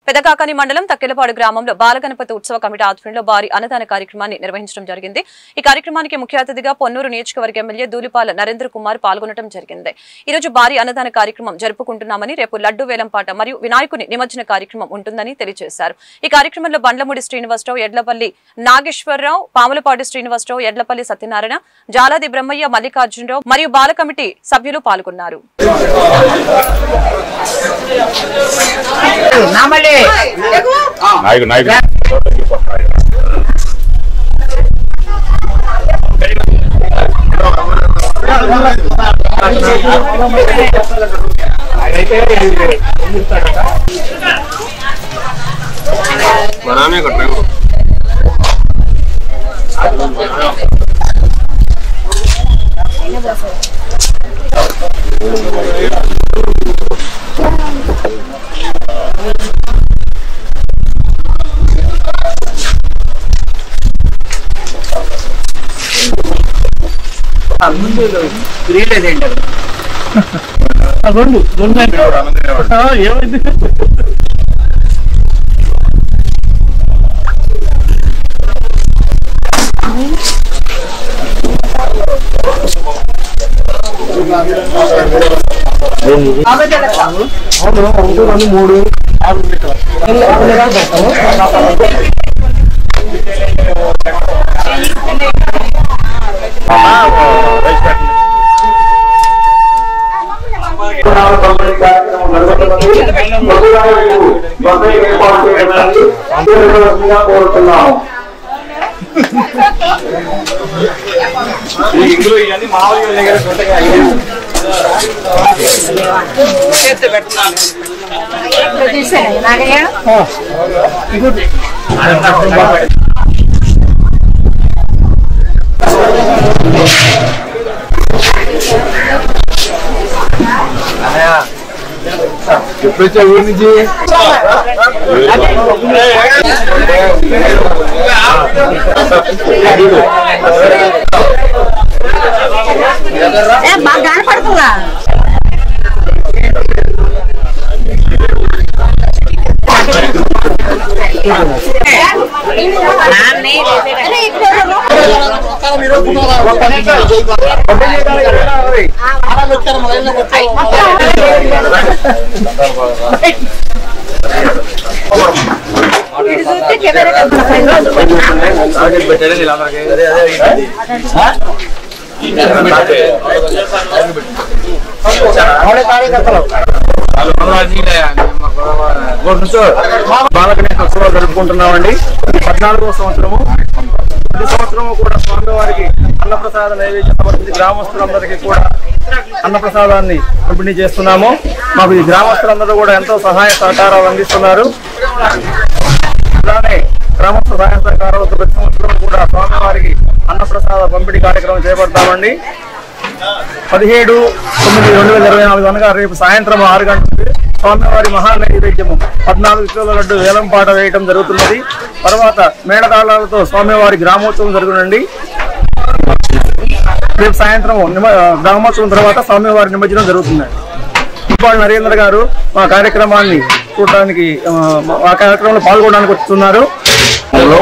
పెదకాకాని మండలం తక్కెలపాడు గ్రామంలో బాలగణపతి ఉత్సవ కమిటీ ఆధ్వర్యంలో భారీ అన్నదాన కార్యక్రమాన్ని నిర్వహించడం జరిగింది. ఈ కార్యక్రమానికి ముఖ్య అతిథిగా పొన్నూరు నియోజకవర్గ ఎమ్మెల్యే దూలిపాల నరేంద్ర కుమార్ పాల్గొనడం జరిగింది. ఈ రోజు భారీ అన్నదాన కార్యక్రమం జరుపుకుంటున్నామని, రేపు లడ్డు వేలంపాట మరియు వినాయకుని నిమజ్జన కార్యక్రమం ఉంటుందని తెలియజేశారు. ఈ కార్యక్రమంలో బండ్లమూడి శ్రీనివాసరావు, ఎడ్లపల్లి నాగేశ్వరరావు, పాములపాటి శ్రీనివాసరావు, ఎడ్లపల్లి సత్యనారాయణ, జాలాది బ్రహ్మయ్య, మల్లికార్జునరావు మరియు బాల కమిటీ సభ్యులు పాల్గొన్నారు. ఏమైంది మూడు కోరుతున్నాం. ఇందులో ఇవన్నీ మామూలుగా ఎప్పుడొచ్చా ఊరి నుంచి? బాగా పడుతుందా బాలగణేశ ఉత్సవాలు జరుపుకుంటున్నామండి. 14వ సంవత్సరము. ప్రతి సంవత్సరము కూడా స్వామివారికి అన్నప్రసాద నైవేద్యం సమర్పించి గ్రామస్తులందరికీ కూడా అన్నప్రసాదాన్ని పంపిణీ చేస్తున్నాము. మాకు ఈ గ్రామస్తులందరూ కూడా ఎంతో సహాయ సహకారాలు అందిస్తున్నారు. అలానే గ్రామస్థ సహాయ సహకారాలతో ప్రతి సంవత్సరం కూడా స్వామివారికి అన్నప్రసాద పంపిణీ కార్యక్రమం చేపడతామండి. 17/9/2024 అనగా రేపు సాయంత్రం 6 గంటలకు స్వామివారి మహానైవేద్యము 14 కిలోల లడ్డు వేలంపాట వేయటం జరుగుతున్నది. తర్వాత మేళతాళాలతో స్వామివారి గ్రామోత్సవం జరుగునండి. రేపు సాయంత్రం గ్రామోత్సవం తర్వాత స్వామివారి నిమజ్జనం జరుగుతుందండి. దూలిపాల నరేంద్ర గారు మా కార్యక్రమాన్ని చూడటానికి ఆ కార్యక్రమంలో పాల్గొనడానికి వస్తున్నారు.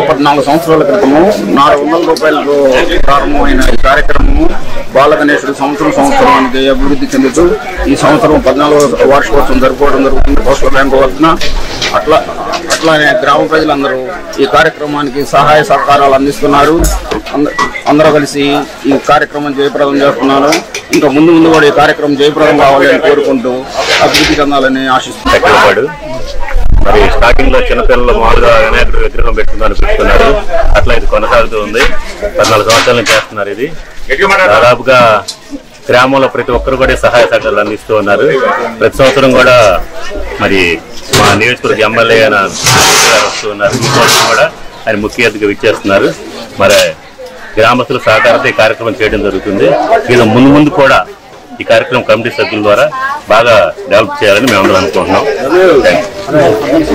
14 సంవత్సరాల క్రితము 400 రూపాయలతో ప్రారంభమైన ఈ కార్యక్రమము బాలగణేశుడు సంవత్సరానికి అభివృద్ధి చెందుతూ ఈ సంవత్సరం 14వ వార్షికోత్సవం జరుపుకోవడం జరుగుతుంది. పోస్టల్ బ్యాంకు వద్ద అట్లానే గ్రామ ప్రజలందరూ ఈ కార్యక్రమానికి సహాయ సహకారాలు అందిస్తున్నారు. అందరూ కలిసి ఈ కార్యక్రమం జయప్రదం చేస్తున్నారు. ఇంకా ముందు కూడా ఈ కార్యక్రమం జయప్రదం కావాలని కోరుకుంటూ అభివృద్ధి చెందాలని ఆశిస్తున్నారు. మరి స్టార్టింగ్ లో చిన్నపిల్లలు మామూలుగా వినాయకుడు విగ్రహం పెట్టుకుందని పెట్టుకున్నారు. అట్లా ఇది కొనసాగుతూ ఉంది. 14 సంవత్సరాల నుంచి చేస్తున్నారు. ఇది దాదాపుగా గ్రామంలో ప్రతి ఒక్కరు కూడా సహాయ సహకారాలు అందిస్తూ ఉన్నారు. ప్రతి సంవత్సరం కూడా మరి మా నియోజకవర్గ ఎమ్మెల్యే అయిన వస్తూ ఉన్నారు. ఈ సంవత్సరం కూడా ఆయన ముఖ్య అతిథిగా విచ్చేస్తున్నారు. మరి గ్రామస్తుల సహకారంతో ఈ కార్యక్రమం చేయడం జరుగుతుంది. ఇది ముందు కూడా ఈ కార్యక్రమం కమిటీ సభ్యుల ద్వారా బాగా డెవలప్ చేయాలని మేము అందరం అనుకుంటున్నాం.